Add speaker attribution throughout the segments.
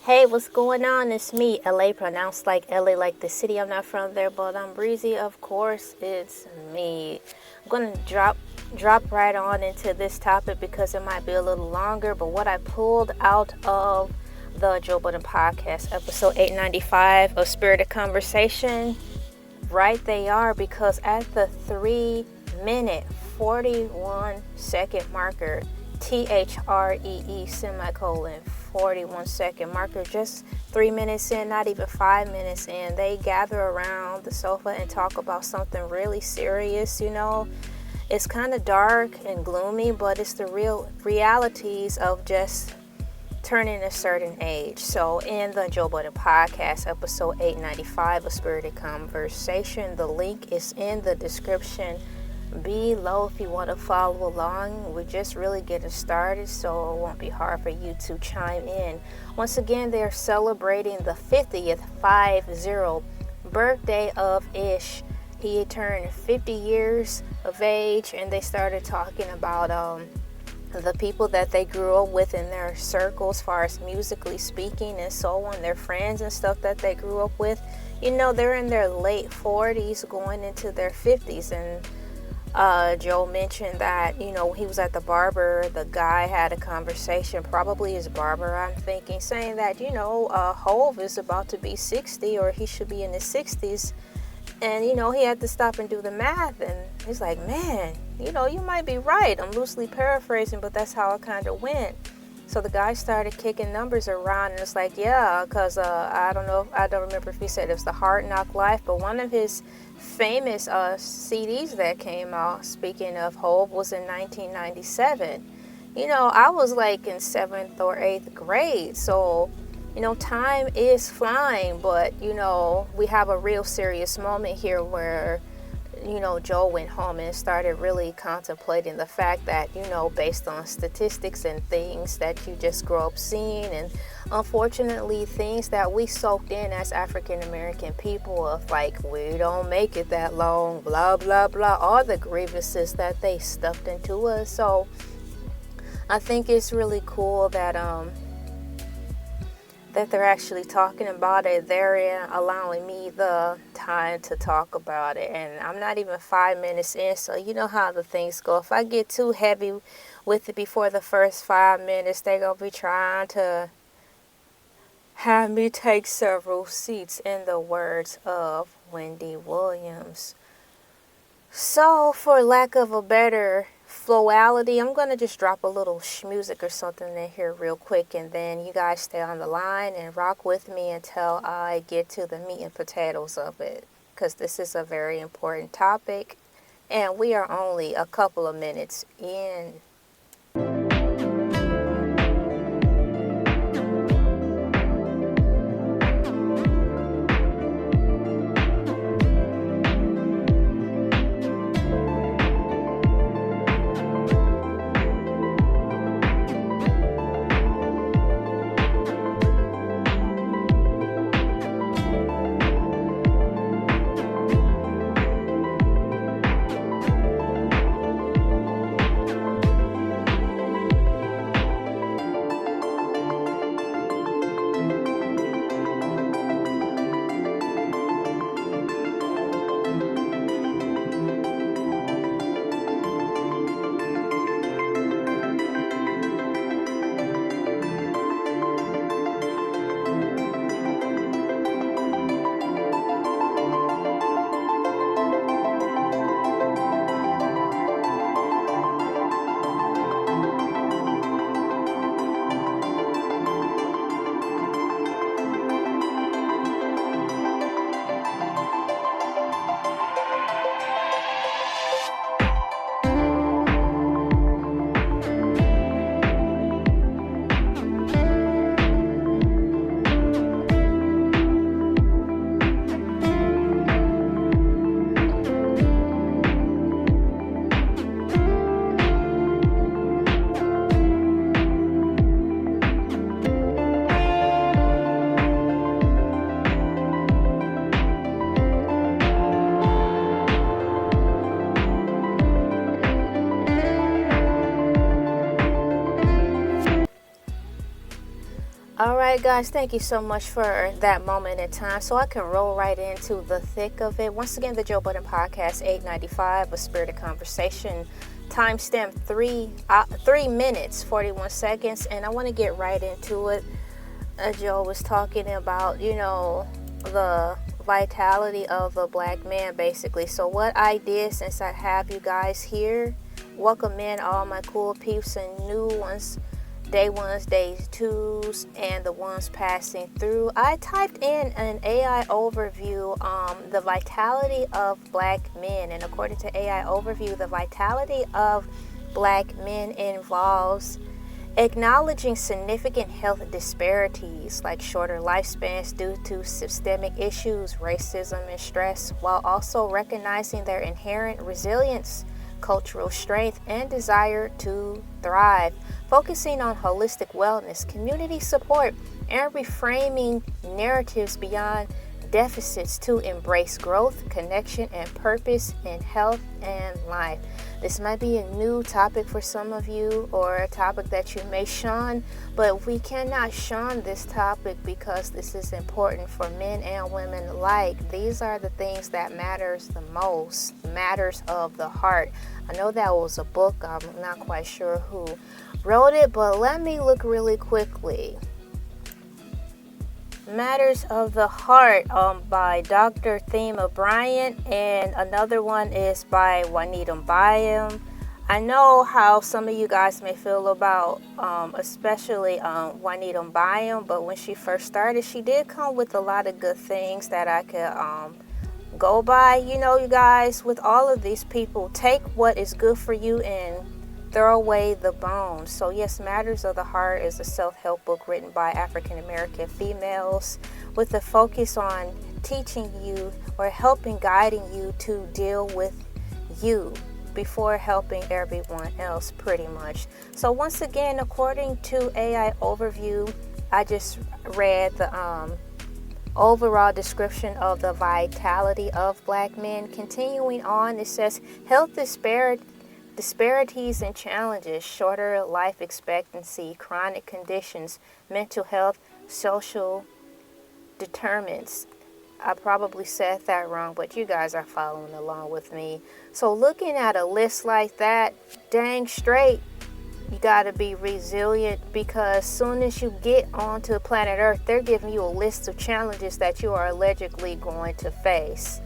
Speaker 1: Hey, what's going on? It's me, LA, pronounced like LA, like the city. I'm not from there, but I'm breezy. Of course, it's me. I'm gonna drop right on into this topic because it might be a little longer. But what I pulled out of the Joe Budden Podcast, episode 895 of Spirited Conversation, right they are, because at the 3-minute 41-second marker, THREE semicolon 41-second marker, just 3 minutes in, not even 5 minutes in, they gather around the sofa and talk about something really serious. It's kind of dark and gloomy, but it's the real realities of just turning a certain age. So in the Joe Budden Podcast, episode 895 of Spirited Conversation, the link is in the description below if you want to follow along. We're just really getting started, so it won't be hard for you to chime in. Once again, they're celebrating the 50th birthday of Ish. He turned 50 years of age, and they started talking about the people that they grew up with in their circle, as far as musically speaking and so on, their friends and stuff that they grew up with. They're in their late 40s going into their 50s, and Joe mentioned that, he was at the barber. The guy had a conversation, probably his barber, I'm thinking, saying that, Hov is about to be 60, or he should be in his 60s. And, he had to stop and do the math. And he's like, man, you might be right. I'm loosely paraphrasing, but that's how it kind of went. So the guy started kicking numbers around, and it's like, yeah, because I don't remember if he said it was the Hard Knock Life, but one of his famous CDs that came out, speaking of Hov, was in 1997. I was like in 7th or 8th grade, so time is flying, but we have a real serious moment here where Joe went home and started really contemplating the fact that, based on statistics and things that you just grow up seeing, and unfortunately things that we soaked in as African American people, of like, we don't make it that long, blah, blah, blah, all the grievances that they stuffed into us. So I think it's really cool that they're actually talking about it. They're allowing me the time to talk about it, and I'm not even 5 minutes in, so you know how the things go. If I get too heavy with it before the first 5 minutes, they're gonna be trying to have me take several seats, in the words of Wendy Williams. So, for lack of a better flowality, I'm going to just drop a little music or something in here real quick, and then you guys stay on the line and rock with me until I get to the meat and potatoes of it, because this is a very important topic, and we are only a couple of minutes in. All right, guys, thank you so much for that moment in time. So I can roll right into the thick of it. Once again, the Joe Budden Podcast, 895, a spirited conversation. Timestamp 3 minutes, 41 seconds. And I want to get right into it. Joe was talking about, the vitality of a black man, basically. So what I did, since I have you guys here, welcome in all my cool peeps and new ones. Day ones, day twos, and the ones passing through. I typed in an AI overview, the vitality of black men. And according to AI overview, the vitality of black men involves acknowledging significant health disparities like shorter lifespans due to systemic issues, racism, and stress, while also recognizing their inherent resilience, cultural strength, and desire to thrive, focusing on holistic wellness, community support, and reframing narratives beyond deficits to embrace growth, connection, and purpose in health and life. This might be a new topic for some of you, or a topic that you may shun, but we cannot shun this topic because this is important for men and women alike. These are the things that matters the most, matters of the heart. I know that was a book. I'm not quite sure who wrote it, but let me look really quickly. Matters of the Heart by Dr. Thema Bryant, and another one is by Juanita Byam. I know how some of you guys may feel about especially Juanita Byam, but when she first started, she did come with a lot of good things that I could go by. You guys, with all of these people, take what is good for you and throw away the bones. So yes, Matters of the Heart is a self-help book written by African American females with a focus on teaching you or guiding you to deal with you before helping everyone else, pretty much. So once again, according to AI overview, I just read the overall description of the vitality of black men. Continuing on, it says health disparities and challenges, shorter life expectancy, chronic conditions, mental health, social determinants. I probably said that wrong, but you guys are following along with me. So looking at a list like that, dang straight, you got to be resilient, because soon as you get onto planet Earth, they're giving you a list of challenges that you are allegedly going to face.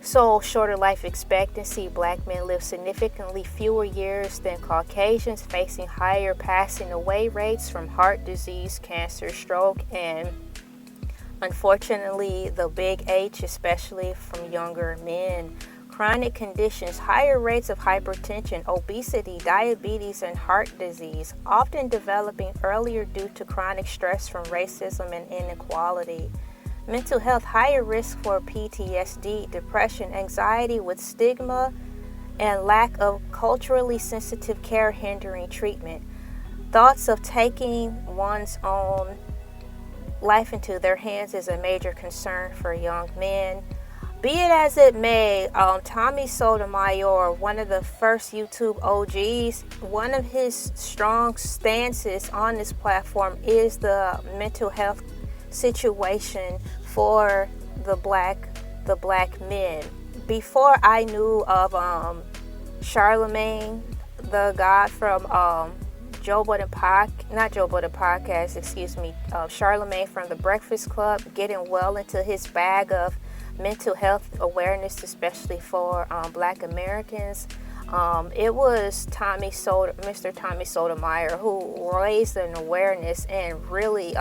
Speaker 1: So, shorter life expectancy, black men live significantly fewer years than Caucasians, facing higher passing away rates from heart disease, cancer, stroke, and unfortunately, the big H, especially from younger men. Chronic conditions, higher rates of hypertension, obesity, diabetes, and heart disease, often developing earlier due to chronic stress from racism and inequality. Mental health, higher risk for PTSD, depression, anxiety with stigma, and lack of culturally sensitive care hindering treatment. Thoughts of taking one's own life into their hands is a major concern for young men. Be it as it may, Tommy Sotomayor, one of the first YouTube OGs, one of his strong stances on this platform is the mental health situation for the black men. Before I knew of Charlemagne, the guy from Joe Budden Podcast, Charlemagne from the Breakfast Club, getting well into his bag of mental health awareness, especially for black Americans. It was Mr. Tommy Sotomayor who raised an awareness and really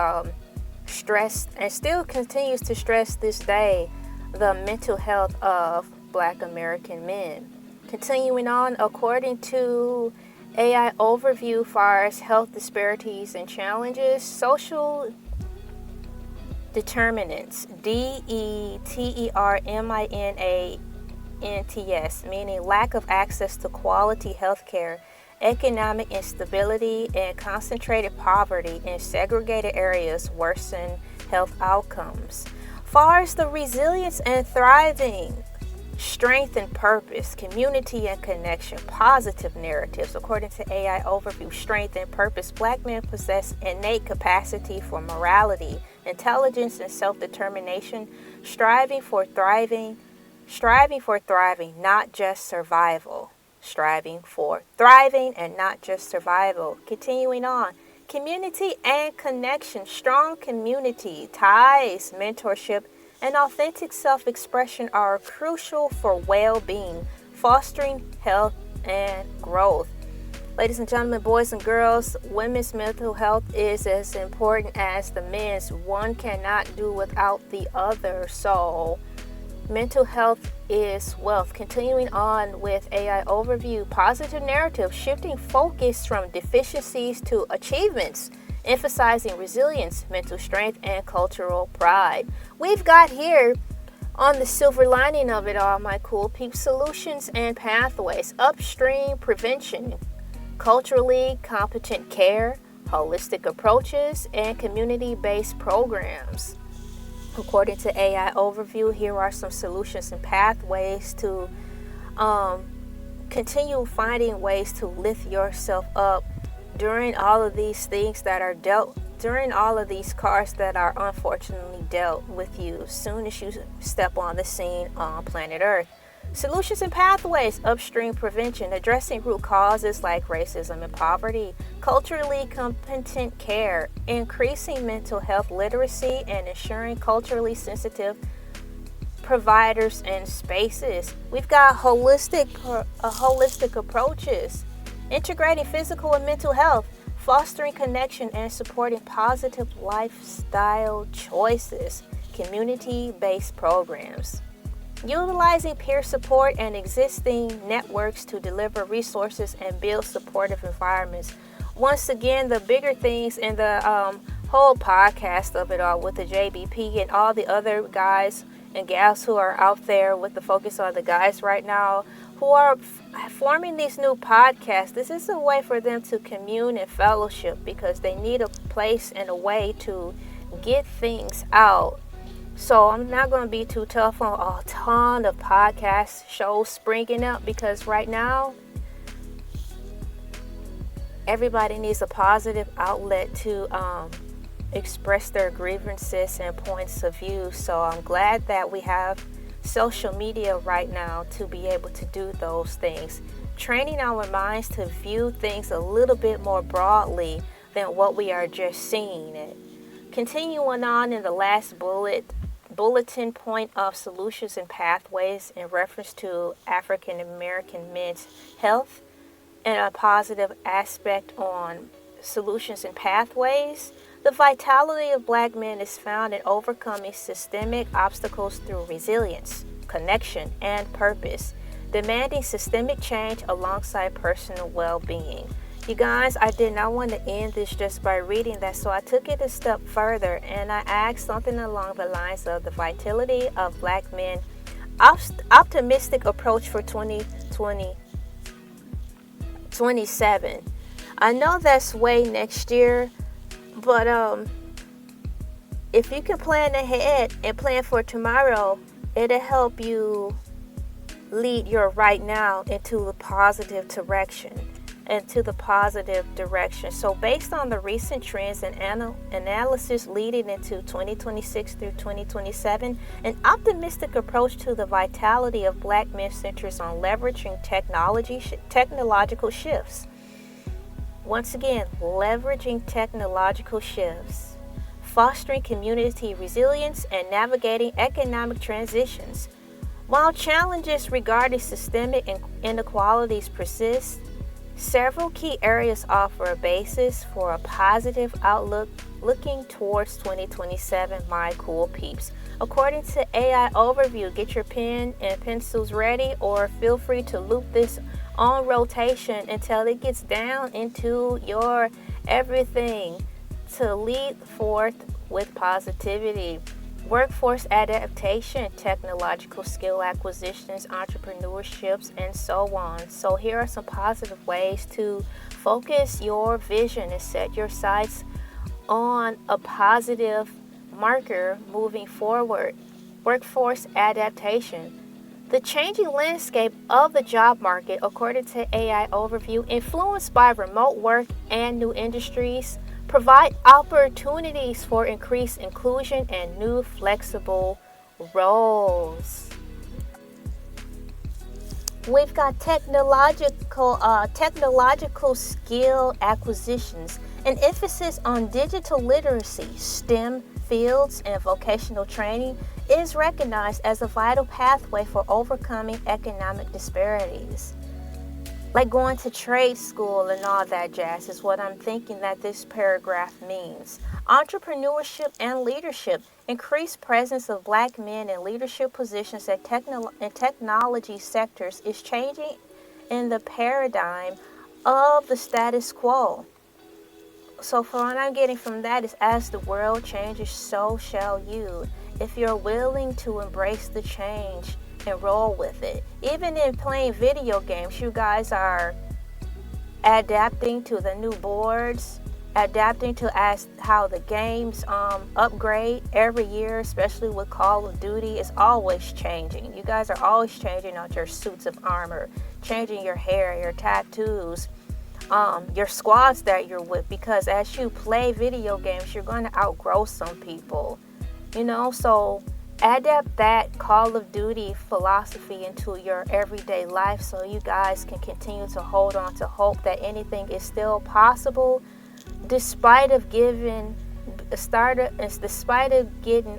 Speaker 1: stressed, and still continues to stress this day, the mental health of black American men. Continuing on, according to AI overview, far as health disparities and challenges, social determinants, determinants, meaning lack of access to quality health care, economic instability, and concentrated poverty in segregated areas worsen health outcomes. Far as the resilience and thriving, Strength and purpose, community and connection, positive narratives. According to AI Overview, strength and purpose, Black men possess innate capacity for morality, intelligence, and self-determination, striving for thriving, not just survival. Striving for thriving and not just survival. Continuing on, community and connection, strong community, ties, mentorship, and authentic self-expression are crucial for well-being, fostering health and growth. Ladies and gentlemen, boys and girls, women's mental health is as important as the men's. One cannot do without the other. So, mental health is wealth. Continuing on with AI Overview, positive narrative, shifting focus from deficiencies to achievements, emphasizing resilience, mental strength, and cultural pride. We've got here on the silver lining of it all, my cool peeps, solutions and pathways, upstream prevention, culturally competent care, holistic approaches, and community-based programs. According to AI Overview, here are some solutions and pathways to continue finding ways to lift yourself up during all of these things that are during all of these cards that are unfortunately dealt with you as soon as you step on the scene on planet Earth. Solutions and pathways, upstream prevention, addressing root causes like racism and poverty, culturally competent care, increasing mental health literacy, and ensuring culturally sensitive providers and spaces. We've got holistic approaches, integrating physical and mental health, fostering connection and supporting positive lifestyle choices, community-based programs, utilizing peer support and existing networks to deliver resources and build supportive environments. Once again, the bigger things in the whole podcast of it all with the JBP and all the other guys and gals who are out there with the focus on the guys right now who are forming these new podcasts. This is a way for them to commune and fellowship because they need a place and a way to get things out. So I'm not going to be too tough on a ton of podcast shows springing up because right now everybody needs a positive outlet to express their grievances and points of view. So I'm glad that we have social media right now to be able to do those things, training our minds to view things a little bit more broadly than what we are just seeing it. Continuing on in the last bulletin point of solutions and pathways in reference to African American men's health and a positive aspect on solutions and pathways. The vitality of Black men is found in overcoming systemic obstacles through resilience, connection, and purpose, demanding systemic change alongside personal well-being. You guys, I did not want to end this just by reading that, so I took it a step further and I asked something along the lines of the vitality of Black men, optimistic approach for 2027. I know that's way next year, but if you can plan ahead and plan for tomorrow, it'll help you lead your right now into the positive direction. So based on the recent trends and analysis leading into 2026 through 2027, an optimistic approach to the vitality of Black men centers on leveraging technological shifts. Once again, leveraging technological shifts, fostering community resilience, and navigating economic transitions. While challenges regarding systemic inequalities persist, several key areas offer a basis for a positive outlook looking towards 2027, my cool peeps. According to AI Overview, get your pen and pencils ready or feel free to loop this on rotation until it gets down into your everything to lead forth with positivity. Workforce adaptation, technological skill acquisitions, entrepreneurships, and so on. So here are some positive ways to focus your vision and set your sights on a positive marker moving forward. Workforce adaptation. The changing landscape of the job market, according to AI Overview, influenced by remote work and new industries, provide opportunities for increased inclusion and new flexible roles. We've got technological skill acquisitions, an emphasis on digital literacy, STEM fields, and vocational training is recognized as a vital pathway for overcoming economic disparities. Like going to trade school and all that jazz is what I'm thinking that this paragraph means. Entrepreneurship and leadership. Increased presence of Black men in leadership positions at technology sectors is changing in the paradigm of the status quo. So for what I'm getting from that is, as the world changes, so shall you. If you're willing to embrace the change and roll with it. Even in playing video games, you guys are adapting to the new boards, adapting to how the games upgrade every year, especially with Call of Duty. It's always changing. You guys are always changing out your suits of armor, changing your hair, your tattoos, your squads that you're with, because as you play video games, you're going to outgrow some people, so adapt that Call of Duty philosophy into your everyday life so you guys can continue to hold on to hope that anything is still possible despite of getting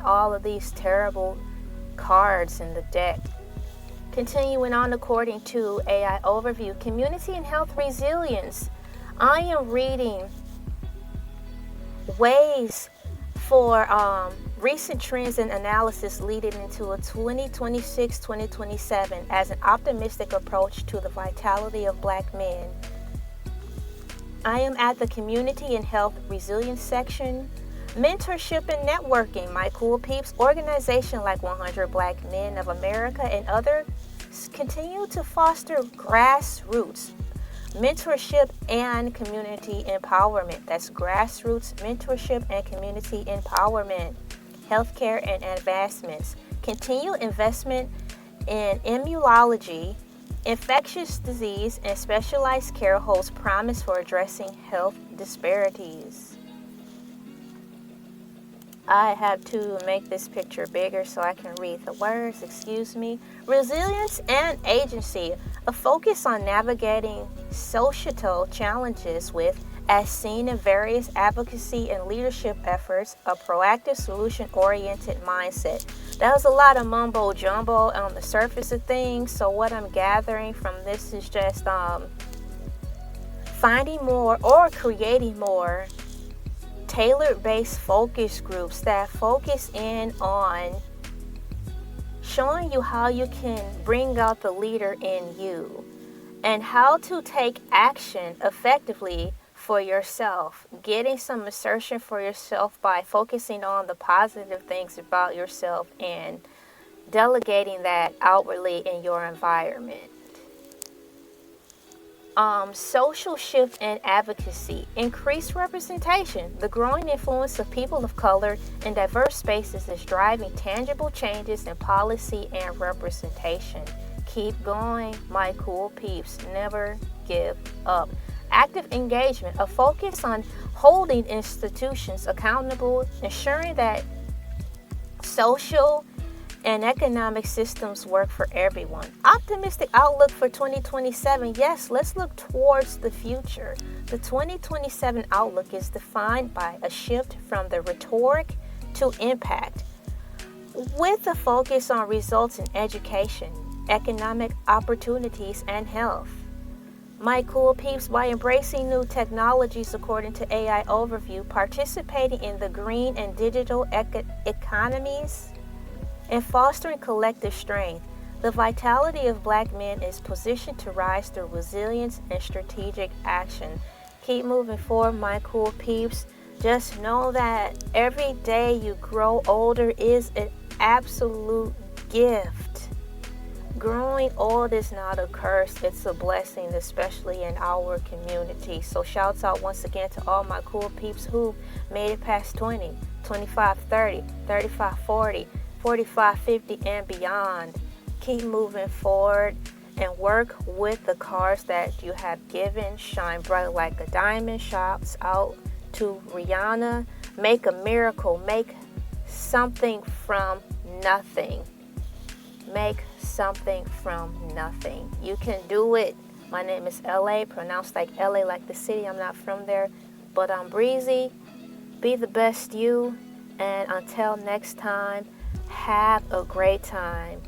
Speaker 1: all of these terrible cards in the deck. Continuing on, according to AI Overview, community and health resilience. I am reading ways for recent trends and analysis leading into a 2026-2027 as an optimistic approach to the vitality of Black men. I am at the community and health resilience section. Mentorship and networking. My cool peeps, organization like 100 Black Men of America and others continue to foster grassroots mentorship and community empowerment. That's grassroots mentorship and community empowerment. Healthcare and advancements. Continue investment in immunology, infectious disease, and specialized care holds promise for addressing health disparities. I have to make this picture bigger so I can read the words, excuse me. Resilience and agency, a focus on navigating societal challenges with, as seen in various advocacy and leadership efforts, a proactive solution-oriented mindset. That was a lot of mumbo jumbo on the surface of things, so what I'm gathering from this is just finding more or creating more tailored-based focus groups that focus in on showing you how you can bring out the leader in you and how to take action effectively for yourself, getting some assertion for yourself by focusing on the positive things about yourself and delegating that outwardly in your environment. Social shift and advocacy, increased representation. The growing influence of people of color in diverse spaces is driving tangible changes in policy and representation. Keep going, my cool peeps. Never give up. Active engagement, a focus on holding institutions accountable, ensuring that social and economic systems work for everyone. Optimistic outlook for 2027. Yes, let's look towards the future. The 2027 outlook is defined by a shift from the rhetoric to impact, with a focus on results in education, economic opportunities, and health. My cool peeps, by embracing new technologies according to AI Overview, participating in the green and digital economies, and fostering collective strength, the vitality of Black men is positioned to rise through resilience and strategic action. Keep moving forward, my cool peeps. Just know that every day you grow older is an absolute gift. Growing old is not a curse, it's a blessing, especially in our community. So shouts out once again to all my cool peeps who made it past 20, 25, 30, 35, 40, 45, 50, and beyond. keep moving forward and work with the cards that you have given. Shine bright like a diamond. Shouts out to Rihanna. Make a miracle. Make something from nothing. Make something from nothing. You can do it. My name is Elay, pronounced like LA, like the city. I'm not from there, but I'm breezy. Be the best you. And until next time, have a great time.